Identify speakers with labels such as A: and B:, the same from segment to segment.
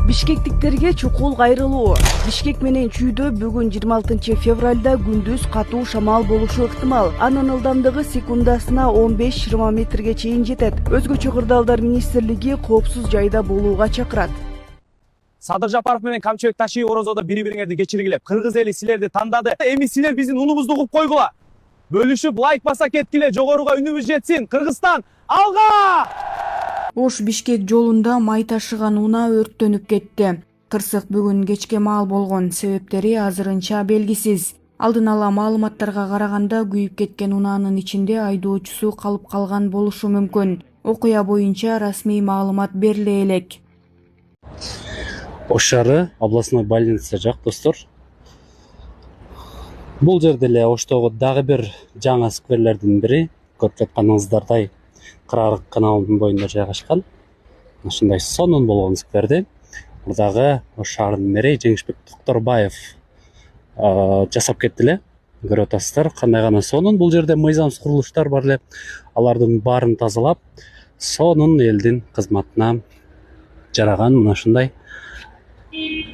A: Бишкектиктерге чукул кайрылуу. Бишкек менен Чүйдө бүгүн 26 февралда күндүз катуу шамал болушу ыктымал. Анын ылдамдыгы секундасына 15-20 метрге чейин жетет. Өзгөчө кырдаалдар министрлиги коопсуз жайда болууга чакырат.
B: Садыр Жапаров менен Камчыбек Ташиев Орозодо бири-бириңерди кечиргиле. Кыргыз эли силерди тандады. Эми силер биздин унубузду угуп койгула. Бөлүшүп лайк баса кеткиле, жогоруга үнүбүз жетсин. Кыргызстан алга!
C: Ош Бишкек жолунда май ташыган унаа өрттөнүп кетти. Кырсык бүгүн кечке маал болгон, себептери азырынча белгисиз. Алдын ала маалыматтарга караганда күйүп кеткен унаанын ичинде айдоочусу калып калган болушу мүмкүн. Окуя боюнча расмий маалымат бериле элек.
D: Ош шаары областной больница жак достор. Бул жерде эле Оштогу дагы бир жаңы скверлердин бири, көрүп жатканыңыздардай Кырарык каналынын боюнда жайгашкан. Ушундай сонун болгон скверди мурдагы Ош шаарынын мэри Жеңишбек Токторбаев жасап кетти эле. Көрүп атасыздар кандай гана сонун. Бул жерде мыйзамсыз курулуштар бар эле. Алардын баарын тазалап, сонун элдин кызматына жараган мына ушундай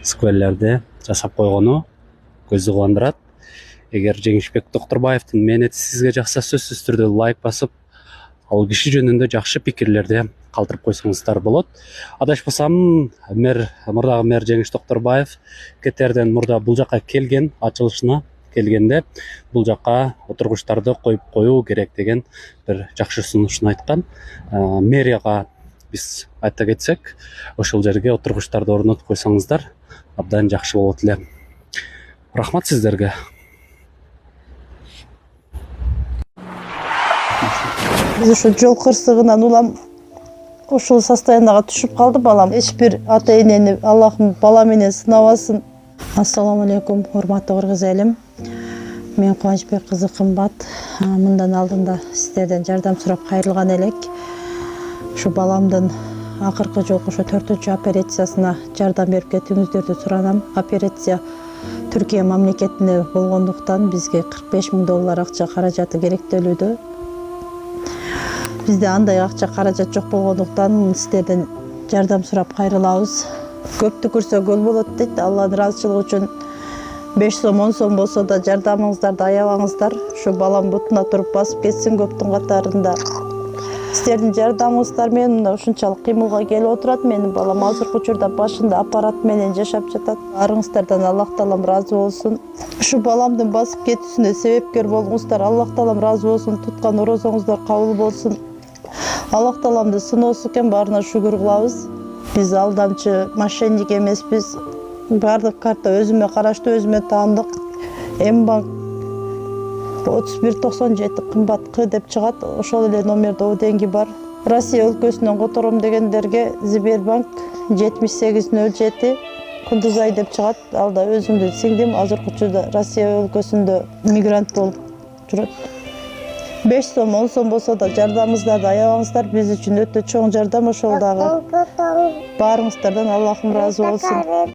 D: скверлерди жасап койгону көздү кубандырат. Эгер Жеңишбек Токторбаевдин мээнети сизге жакса, сөзсүз түрдө лайк басып, ал киши жөнүндө жакшы пикирлерди калтырып койсоңуздар болот. Адашпасам, мурдагы мэр Жеңиш Токторбаев кетерден мурда бул жака келген, ачылышына келгенде бул жака отургучтарды коюп коюу керек деген бир жакшы сунушун айткан. Мэрияга биз айта кетсек, ошол жерге отургучтарды орнотуп койсоңуздар абдан жакшы болот эле. Рахмат сиздерге.
E: Биз ушу жол кырсыгынан улам ушул состоянияга түшүп калды балам. Эч бир ата энени Аллахым бала менен сынабасын. Ассаламу алейкум, урматтуу кыргыз элим. Мен Кубанычбек кызы Кымбат. Мындан алдында сиздерден жардам сурап кайрылган элек. Ушу баламдын акыркы жолку ошо 4-чү операциясына жардам берип кетүүңүздөрдү суранам. Операция Түркия мамлекетинде болгондуктан бизге $45,000 акча каражаты керектелүүдө. Бизде андай акча каражат жок болгондуктан сиздерден жардам сурап кайрылабыз. Көптү көрсө көл болот дейт. Алланын ыраазычылыгы үчүн 5 сом, 10 сом болсо да жардамыңыздарды аябаңыздар. Ушу балам бутуна туруп басып кетсин көптүн катарында. Сиздердин жардамыңыздар менен мына ушунчалык кыймылга келип отурат. Менин балам азыркы учурда башында аппарат менен жашап жатат. Баарыңыздардан Аллах таалам ыраазы болсун. Ушу баламдын басып кетүүсүнө себепкер болгуңуздар. Аллах таалам ыраазы болсун. Туткан орозоңуздар кабыл болсун. Аллах тааламды сыноосу экен, баарына шүгүр кылабыз. Биз алдамчы, мошенник эмеспиз. Бардык карта өзүмө караштуу, өзүмө таандык. М-банк 3197 кымбат К деп чыгат. Ошол эле номерде оденги бар. Россия өлкөсүнөн котором дегендерге Сбербанк 7807 Кундузай деп чыгат. Алда өзүмдүн сиңдим азыркы учурда Россия өлкөсүндө мигрант болуп жүрөт. 5 сом, 10 сом болсо да жардамыңыздарды аябаңыздар. Биз үчүн өтө чоң жардам ошол дагы. Баарыңыздардан Аллахым ыраазы болсун.